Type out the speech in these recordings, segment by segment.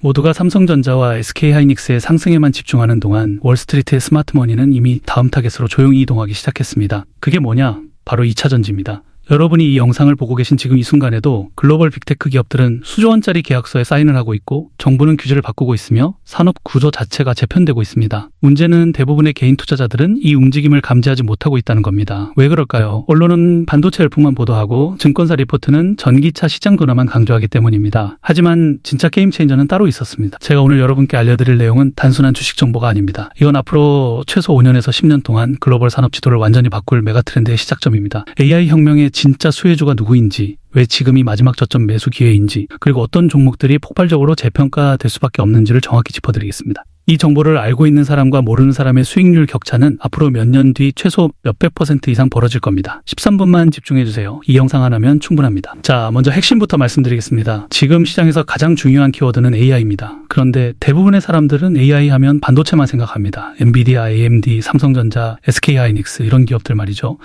모두가 삼성전자와 SK하이닉스의 상승에만 집중하는 동안 월스트리트의 스마트머니는 이미 다음 타겟으로 조용히 이동하기 시작했습니다. 그게 뭐냐? 바로 2차 전지입니다. 여러분이 이 영상을 보고 계신 지금 이 순간에도 글로벌 빅테크 기업들은 수조 원짜리 계약서에 사인을 하고 있고 정부는 규제를 바꾸고 있으며 산업 구조 자체가 재편되고 있습니다. 문제는 대부분의 개인 투자자들은 이 움직임을 감지하지 못하고 있다는 겁니다. 왜 그럴까요? 언론은 반도체 열풍만 보도하고 증권사 리포트는 전기차 시장 둔화만 강조하기 때문입니다. 하지만 진짜 게임 체인저는 따로 있었습니다. 제가 오늘 여러분께 알려드릴 내용은 단순한 주식 정보가 아닙니다. 이건 앞으로 최소 5년에서 10년 동안 글로벌 산업 지도를 완전히 바꿀 메가트렌드의 시작점입니다. AI 혁명의 진짜 수혜주가 누구인지, 왜 지금이 마지막 저점 매수 기회인지, 그리고 어떤 종목들이 폭발적으로 재평가될 수밖에 없는지를 정확히 짚어드리겠습니다. 이 정보를 알고 있는 사람과 모르는 사람의 수익률 격차는 앞으로 몇 년 뒤 최소 몇백 % 이상 벌어질 겁니다. 13분만 집중해주세요. 이 영상 하나면 충분합니다. 자, 먼저 핵심부터 말씀드리겠습니다. 지금 시장에서 가장 중요한 키워드는 AI입니다. 그런데 대부분의 사람들은 AI 하면 반도체만 생각합니다. 엔비디아, AMD, 삼성전자, SK하이닉스 이런 기업들 말이죠.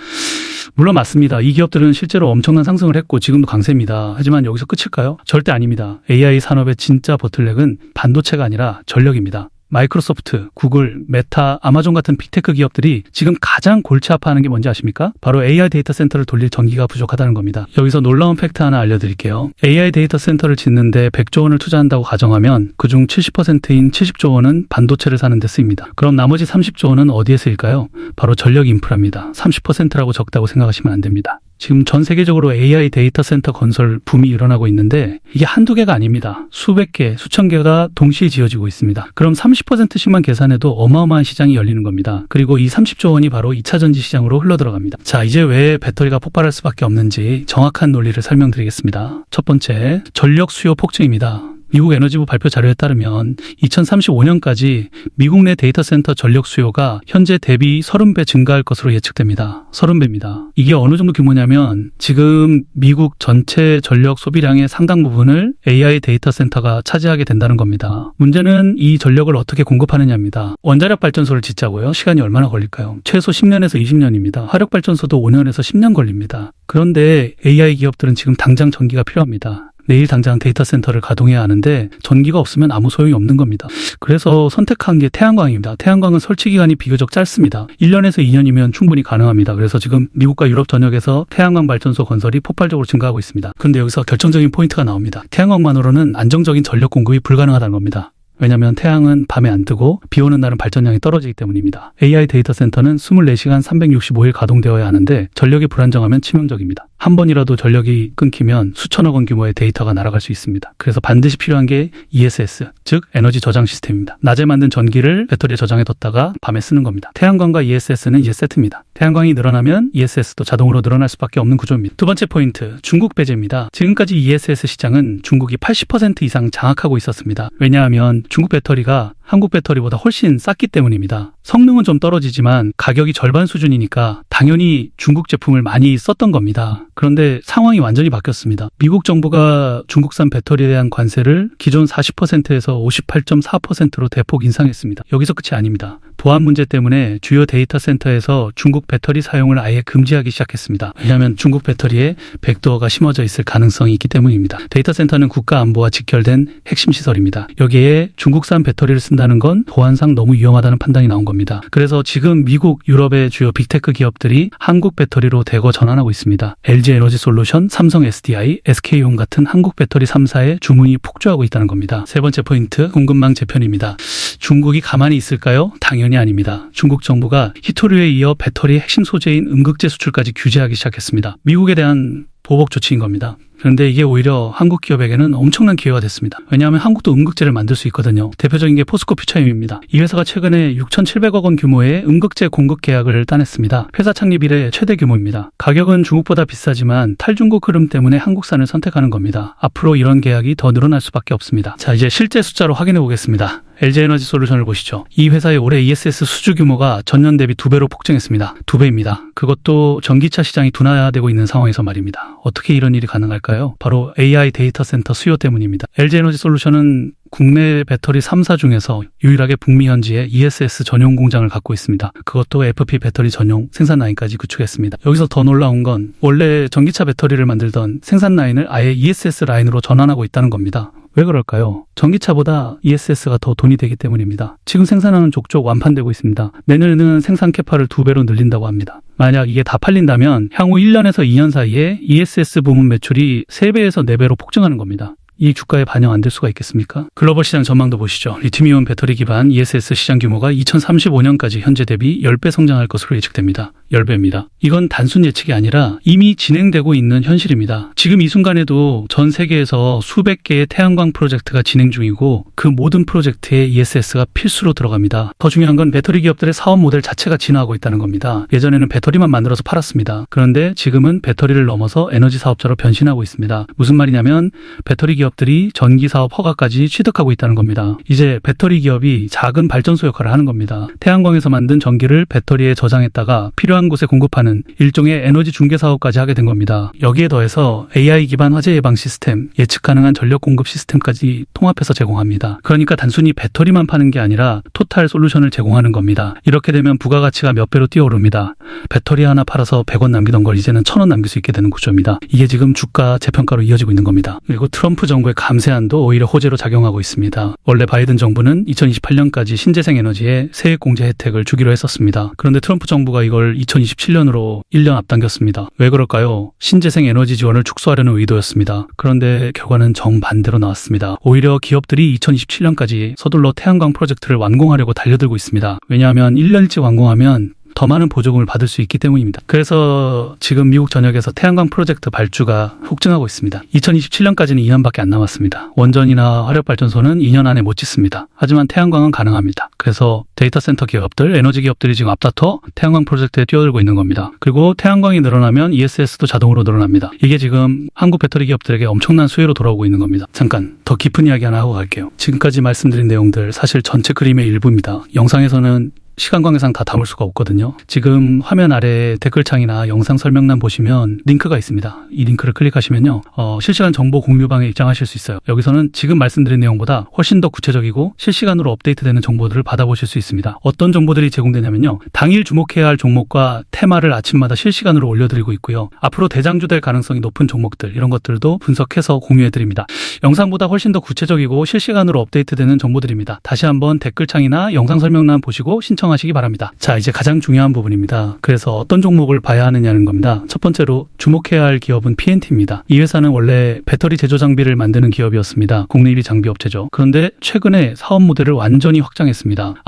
물론 맞습니다. 이 기업들은 실제로 엄청난 상승을 했고 지금도 강세입니다. 하지만 여기서 끝일까요? 절대 아닙니다. AI 산업의 진짜 보틀넥은 반도체가 아니라 전력입니다. 마이크로소프트, 구글, 메타, 아마존 같은 빅테크 기업들이 지금 가장 골치 아파하는 게 뭔지 아십니까? 바로 AI 데이터 센터를 돌릴 전기가 부족하다는 겁니다. 여기서 놀라운 팩트 하나 알려드릴게요. AI 데이터 센터를 짓는데 100조 원을 투자한다고 가정하면 그중 70%인 70조 원은 반도체를 사는 데 쓰입니다. 그럼 나머지 30조 원은 어디에 쓰일까요? 바로 전력 인프라입니다. 30%라고 적다고 생각하시면 안 됩니다. 지금 전 세계적으로 AI 데이터 센터 건설 붐이 일어나고 있는데 이게 한두 개가 아닙니다. 수백 개, 수천 개가 동시에 지어지고 있습니다. 그럼 30%씩만 계산해도 어마어마한 시장이 열리는 겁니다. 그리고 이 30조 원이 바로 2차 전지 시장으로 흘러들어갑니다. 자, 이제 왜 배터리가 폭발할 수밖에 없는지 정확한 논리를 설명드리겠습니다. 첫 번째, 전력 수요 폭증입니다. 미국 에너지부 발표 자료에 따르면 2035년까지 미국 내 데이터 센터 전력 수요가 현재 대비 30배 증가할 것으로 예측됩니다. 30배입니다. 이게 어느 정도 규모냐면 지금 미국 전체 전력 소비량의 상당 부분을 AI 데이터 센터가 차지하게 된다는 겁니다. 문제는 이 전력을 어떻게 공급하느냐입니다. 원자력 발전소를 짓자고요? 시간이 얼마나 걸릴까요? 최소 10년에서 20년입니다. 화력 발전소도 5년에서 10년 걸립니다. 그런데 AI 기업들은 지금 당장 전기가 필요합니다. 내일 당장 데이터 센터를 가동해야 하는데 전기가 없으면 아무 소용이 없는 겁니다. 그래서 선택한 게 태양광입니다. 태양광은 설치 기간이 비교적 짧습니다. 1년에서 2년이면 충분히 가능합니다. 그래서 지금 미국과 유럽 전역에서 태양광 발전소 건설이 폭발적으로 증가하고 있습니다. 그런데 여기서 결정적인 포인트가 나옵니다. 태양광만으로는 안정적인 전력 공급이 불가능하다는 겁니다. 왜냐하면 태양은 밤에 안 뜨고 비 오는 날은 발전량이 떨어지기 때문입니다. AI 데이터 센터는 24시간 365일 가동되어야 하는데 전력이 불안정하면 치명적입니다. 한 번이라도 전력이 끊기면 수천억 원 규모의 데이터가 날아갈 수 있습니다. 그래서 반드시 필요한 게 ESS, 즉 에너지 저장 시스템입니다. 낮에 만든 전기를 배터리에 저장해뒀다가 밤에 쓰는 겁니다. 태양광과 ESS는 이제 세트입니다. 태양광이 늘어나면 ESS도 자동으로 늘어날 수밖에 없는 구조입니다. 두 번째 포인트, 중국 배제입니다. 지금까지 ESS 시장은 중국이 80% 이상 장악하고 있었습니다. 왜냐하면 중국 배터리가 한국 배터리보다 훨씬 쌌기 때문입니다. 성능은 좀 떨어지지만 가격이 절반 수준이니까 당연히 중국 제품을 많이 썼던 겁니다. 그런데 상황이 완전히 바뀌었습니다. 미국 정부가 중국산 배터리에 대한 관세를 기존 40%에서 58.4%로 대폭 인상했습니다. 여기서 끝이 아닙니다. 보안 문제 때문에 주요 데이터 센터에서 중국 배터리 사용을 아예 금지하기 시작했습니다. 왜냐하면 중국 배터리에 백도어가 심어져 있을 가능성이 있기 때문입니다. 데이터 센터는 국가 안보와 직결된 핵심 시설입니다. 여기에 중국산 배터리를 쓴다는 건 보안상 너무 위험하다는 판단이 나온 겁니다. 그래서 지금 미국, 유럽의 주요 빅테크 기업들이 한국 배터리로 대거 전환하고 있습니다. LG 에너지 솔루션, 삼성 SDI, SK온 같은 한국 배터리 3사의 주문이 폭주하고 있다는 겁니다. 세 번째 포인트, 공급망 재편입니다. 중국이 가만히 있을까요? 당연히 아닙니다. 중국 정부가 히토류에 이어 배터리 핵심 소재인 음극재 수출까지 규제하기 시작했습니다. 미국에 대한 보복 조치인 겁니다. 그런데 이게 오히려 한국 기업에게는 엄청난 기회가 됐습니다. 왜냐하면 한국도 음극재를 만들 수 있거든요. 대표적인 게 포스코 퓨처엠입니다. 이 회사가 최근에 6,700억 원 규모의 음극재 공급 계약을 따냈습니다. 회사 창립 이래 최대 규모입니다. 가격은 중국보다 비싸지만 탈중국 흐름 때문에 한국산을 선택하는 겁니다. 앞으로 이런 계약이 더 늘어날 수밖에 없습니다. 자, 이제 실제 숫자로 확인해 보겠습니다. LG 에너지 솔루션을 보시죠. 이 회사의 올해 ESS 수주 규모가 전년 대비 2배로 폭증했습니다. 2배입니다. 그것도 전기차 시장이 둔화되고 있는 상황에서 말입니다. 어떻게 이런 일이 가능할까요? 바로 AI 데이터 센터 수요 때문입니다. LG 에너지 솔루션은 국내 배터리 3사 중에서 유일하게 북미 현지에 ESS 전용 공장을 갖고 있습니다. 그것도 FP 배터리 전용 생산 라인까지 구축했습니다. 여기서 더 놀라운 건 원래 전기차 배터리를 만들던 생산 라인을 아예 ESS 라인으로 전환하고 있다는 겁니다. 왜 그럴까요? 전기차보다 ESS가 더 돈이 되기 때문입니다. 지금 생산하는 족족 완판되고 있습니다. 내년에는 생산 캐파를 2배로 늘린다고 합니다. 만약 이게 다 팔린다면 향후 1년에서 2년 사이에 ESS 부문 매출이 3배에서 4배로 폭증하는 겁니다. 이 주가에 반영 안 될 수가 있겠습니까? 글로벌 시장 전망도 보시죠. 리튬이온 배터리 기반 ESS 시장 규모가 2035년까지 현재 대비 10배 성장할 것으로 예측됩니다. 10배입니다. 이건 단순 예측이 아니라 이미 진행되고 있는 현실입니다. 지금 이 순간에도 전 세계에서 수백 개의 태양광 프로젝트가 진행 중이고 그 모든 프로젝트에 ESS가 필수로 들어갑니다. 더 중요한 건 배터리 기업들의 사업 모델 자체가 진화하고 있다는 겁니다. 예전에는 배터리만 만들어서 팔았습니다. 그런데 지금은 배터리를 넘어서 에너지 사업자로 변신하고 있습니다. 무슨 말이냐면 배터리 기업들이 전기 사업 허가까지 취득하고 있다는 겁니다. 이제 배터리 기업이 작은 발전소 역할을 하는 겁니다. 태양광에서 만든 전기를 배터리에 저장했다가 필요한 곳에 공급하는 일종의 에너지 중개 사업까지 하게 된 겁니다. 여기에 더해서 AI 기반 화재 예방 시스템, 예측 가능한 전력 공급 시스템까지 통합해서 제공합니다. 그러니까 단순히 배터리만 파는 게 아니라 토탈 솔루션을 제공하는 겁니다. 이렇게 되면 부가가치가 몇 배로 뛰어오릅니다. 배터리 하나 팔아서 100원 남기던 걸 이제는 1000원 남길 수 있게 되는 구조입니다. 이게 지금 주가 재평가로 이어지고 있는 겁니다. 그리고 트럼프 정부의 감세안도 오히려 호재로 작용하고 있습니다. 원래 바이든 정부는 2028년까지 신재생 에너지에 세액 공제 혜택을 주기로 했었습니다. 그런데 트럼프 정부가 이걸 2027년으로 1년 앞당겼습니다. 왜 그럴까요? 신재생 에너지 지원을 축소하려는 의도였습니다. 그런데 결과는 정반대로 나왔습니다. 오히려 기업들이 2027년까지 서둘러 태양광 프로젝트를 완공하려고 달려들고 있습니다. 왜냐하면 1년 일찍 완공하면 더 많은 보조금을 받을 수 있기 때문입니다. 그래서 지금 미국 전역에서 태양광 프로젝트 발주가 폭증하고 있습니다. 2027년까지는 2년밖에 안 남았습니다. 원전이나 화력발전소는 2년 안에 못 짓습니다. 하지만 태양광은 가능합니다. 그래서 데이터 센터 기업들, 에너지 기업들이 지금 앞다퉈 태양광 프로젝트에 뛰어들고 있는 겁니다. 그리고 태양광이 늘어나면 ESS도 자동으로 늘어납니다. 이게 지금 한국 배터리 기업들에게 엄청난 수혜로 돌아오고 있는 겁니다. 잠깐 더 깊은 이야기 하나 하고 갈게요. 지금까지 말씀드린 내용들 사실 전체 그림의 일부입니다. 영상에서는 시간 관계상 다 담을 수가 없거든요. 지금 화면 아래 댓글창이나 영상 설명란 보시면 링크가 있습니다. 이 링크를 클릭하시면요. 실시간 정보 공유방에 입장하실 수 있어요. 여기서는 지금 말씀드린 내용보다 훨씬 더 구체적이고 실시간으로 업데이트되는 정보들을 받아보실 수 있습니다. 어떤 정보들이 제공되냐면요. 당일 주목해야 할 종목과 테마를 아침마다 실시간으로 올려드리고 있고요. 앞으로 대장주될 가능성이 높은 종목들 이런 것들도 분석해서 공유해드립니다. 영상보다 훨씬 더 구체적이고 실시간으로 업데이트되는 정보들입니다. 다시 한번 댓글창이나 영상 설명란 보시고 신청하시기 바랍니다. 자, 이제 가장 중요한 부분입니다. 그래서 어떤 종목을 봐야 하느냐는 겁니다. 첫 번째로 주목해야 할 기업은 PNT입니다. 이 회사는 원래 배터리 제조 장비를 만드는 기업이었습니다. 국내 1위 장비 업체죠. 그런데 최근에 사업 모델을 완전히 확장했습니다.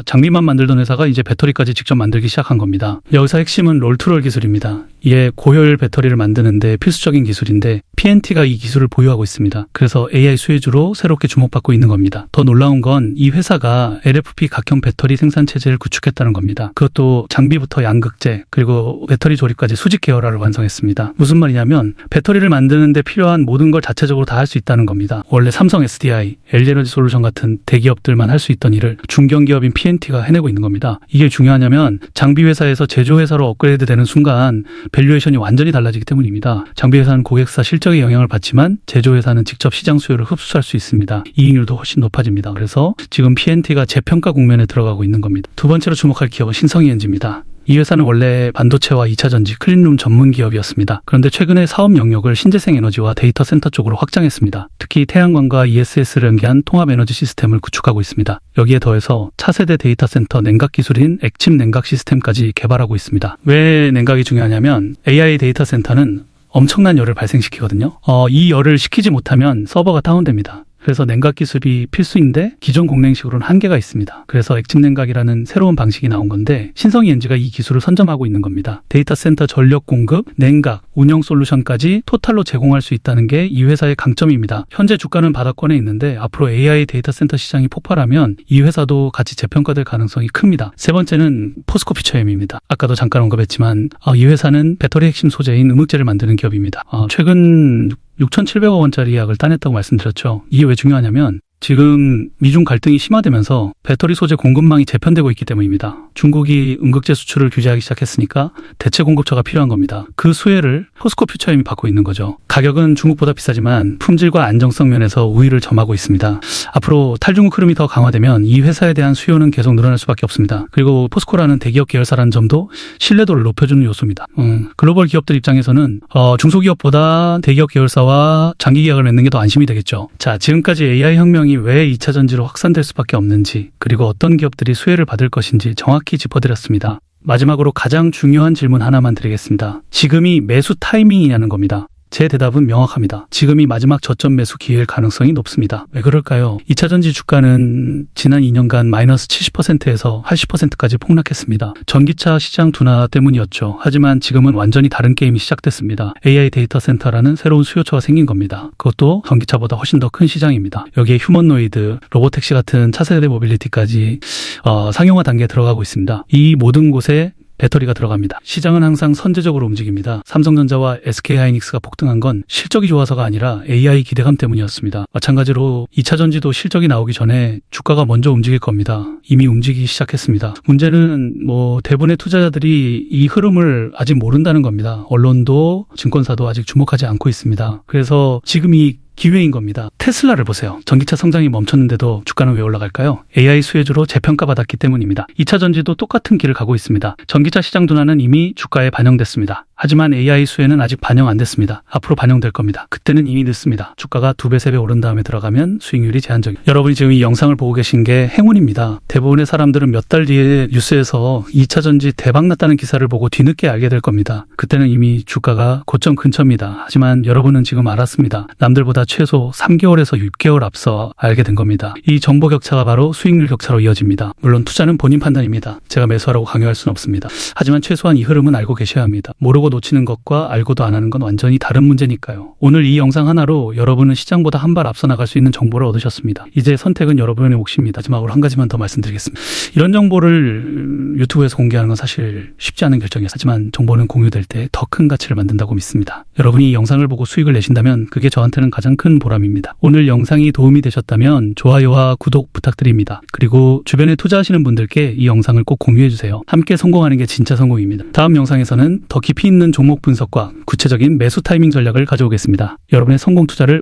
장비만 만들던 회사가 이제 배터리까지 직접 만들기 시작한 겁니다. 여기서 핵심은 롤투롤 기술입니다. 이게 고효율 배터리를 만드는데 필수적인 기술인데 PNT가 이 기술을 보유하고 있습니다. 그래서 AI 수혜주로 새롭게 주목받고 있는 겁니다. 더 놀라운 건 이 회사가 LFP 각형 배터리 생산 체제를 구축했다는 겁니다. 그것도 장비부터 양극재 그리고 배터리 조립까지 수직 계열화를 완성했습니다. 무슨 말이냐면 배터리를 만드는데 필요한 모든 걸 자체적으로 다 할 수 있다는 겁니다. 원래 삼성 SDI, LG에너지 솔루션 같은 대기업들만 할 수 있던 일을 중견기업인 PNT가 해내고 있는 겁니다. 이게 중요하냐면 장비 회사에서 제조 회사로 업그레이드 되는 순간 밸류에이션이 완전히 달라지기 때문입니다. 장비 회사는 고객사 실적에 영향을 받지만 제조 회사는 직접 시장 수요를 흡수할 수 있습니다. 이익률도 훨씬 높아집니다. 그래서 지금 PNT가 재평가 국면에 들어가고 있는 겁니다. 두 번째로 주목할 기업은 신성이엔지입니다. 이 회사는 원래 반도체와 2차전지, 클린룸 전문 기업이었습니다. 그런데 최근에 사업 영역을 신재생 에너지와 데이터 센터 쪽으로 확장했습니다. 특히 태양광과 ESS를 연계한 통합 에너지 시스템을 구축하고 있습니다. 여기에 더해서 차세대 데이터 센터 냉각 기술인 액침 냉각 시스템까지 개발하고 있습니다. 왜 냉각이 중요하냐면 AI 데이터 센터는 엄청난 열을 발생시키거든요. 이 열을 식히지 못하면 서버가 다운됩니다. 그래서 냉각 기술이 필수인데 기존 공냉식으로는 한계가 있습니다. 그래서 액침 냉각이라는 새로운 방식이 나온 건데 신성이엔지가 이 기술을 선점하고 있는 겁니다. 데이터 센터 전력 공급, 냉각, 운영 솔루션까지 토탈로 제공할 수 있다는 게 이 회사의 강점입니다. 현재 주가는 바닥권에 있는데 앞으로 AI 데이터 센터 시장이 폭발하면 이 회사도 같이 재평가될 가능성이 큽니다. 세 번째는 포스코 퓨처엠입니다. 아까도 잠깐 언급했지만 이 회사는 배터리 핵심 소재인 음극재를 만드는 기업입니다. 최근 6,700억 원짜리 약을 따냈다고 말씀드렸죠. 이게 왜 중요하냐면 지금 미중 갈등이 심화되면서 배터리 소재 공급망이 재편되고 있기 때문입니다. 중국이 음극재 수출을 규제하기 시작했으니까 대체 공급처가 필요한 겁니다. 그 수혜를 포스코 퓨처엠이 받고 있는 거죠. 가격은 중국보다 비싸지만 품질과 안정성 면에서 우위를 점하고 있습니다. 앞으로 탈중국 흐름이 더 강화되면 이 회사에 대한 수요는 계속 늘어날 수밖에 없습니다. 그리고 포스코라는 대기업 계열사라는 점도 신뢰도를 높여주는 요소입니다. 글로벌 기업들 입장에서는 중소기업보다 대기업 계열사와 장기 계약을 맺는 게 더 안심이 되겠죠. 자, 지금까지 AI 혁명이 왜 2차 전지로 확산될 수밖에 없는지, 그리고 어떤 기업들이 수혜를 받을 것인지 정확히 짚어드렸습니다. 마지막으로 가장 중요한 질문 하나만 드리겠습니다. 지금이 매수 타이밍이냐는 겁니다. 제 대답은 명확합니다. 지금이 마지막 저점 매수 기회일 가능성이 높습니다. 왜 그럴까요? 2차전지 주가는 지난 2년간 마이너스 70%에서 80%까지 폭락했습니다. 전기차 시장 둔화 때문이었죠. 하지만 지금은 완전히 다른 게임이 시작됐습니다. AI 데이터 센터라는 새로운 수요처가 생긴 겁니다. 그것도 전기차보다 훨씬 더 큰 시장입니다. 여기에 휴머노이드, 로보택시 같은 차세대 모빌리티까지 상용화 단계에 들어가고 있습니다. 이 모든 곳에 배터리가 들어갑니다. 시장은 항상 선제적으로 움직입니다. 삼성전자와 SK하이닉스가 폭등한 건 실적이 좋아서가 아니라 AI 기대감 때문이었습니다. 마찬가지로 2차전지도 실적이 나오기 전에 주가가 먼저 움직일 겁니다. 이미 움직이기 시작했습니다. 문제는 대부분의 투자자들이 이 흐름을 아직 모른다는 겁니다. 언론도 증권사도 아직 주목하지 않고 있습니다. 그래서 지금 이 기회인 겁니다. 테슬라를 보세요. 전기차 성장이 멈췄는데도 주가는 왜 올라갈까요? AI 수혜주로 재평가받았기 때문입니다. 2차 전지도 똑같은 길을 가고 있습니다. 전기차 시장 둔화는 이미 주가에 반영됐습니다. 하지만 AI 수혜는 아직 반영 안 됐습니다. 앞으로 반영될 겁니다. 그때는 이미 늦습니다. 주가가 2배, 3배 오른 다음에 들어가면 수익률이 제한적입니다. 여러분이 지금 이 영상을 보고 계신 게 행운입니다. 대부분의 사람들은 몇 달 뒤에 뉴스에서 2차 전지 대박 났다는 기사를 보고 뒤늦게 알게 될 겁니다. 그때는 이미 주가가 고점 근처입니다. 하지만 여러분은 지금 알았습니다. 남들보다 최소 3개월에서 6개월 앞서 알게 된 겁니다. 이 정보 격차가 바로 수익률 격차로 이어집니다. 물론 투자는 본인 판단입니다. 제가 매수하라고 강요할 수는 없습니다. 하지만 최소한 이 흐름은 알고 계셔야 합니다. 모르고 놓치는 것과 알고도 안 하는 건 완전히 다른 문제니까요. 오늘 이 영상 하나로 여러분은 시장보다 한 발 앞서 나갈 수 있는 정보를 얻으셨습니다. 이제 선택은 여러분의 몫입니다. 마지막으로 한 가지만 더 말씀드리겠습니다. 이런 정보를 유튜브에서 공개하는 건 사실 쉽지 않은 결정이에요. 하지만 정보는 공유될 때 더 큰 가치를 만든다고 믿습니다. 여러분이 이 영상을 보고 수익을 내신다면 그게 저한테는 가장 큰 보람입니다. 오늘 영상이 도움이 되셨다면 좋아요와 구독 부탁드립니다. 그리고 주변에 투자하시는 분들께 이 영상을 꼭 공유해주세요. 함께 성공하는 게 진짜 성공입니다. 다음 영상에서는 더 깊이 있는 종목 분석과 구체적인 매수 타이밍 전략을 가져오겠습니다. 여러분의 성공 투자를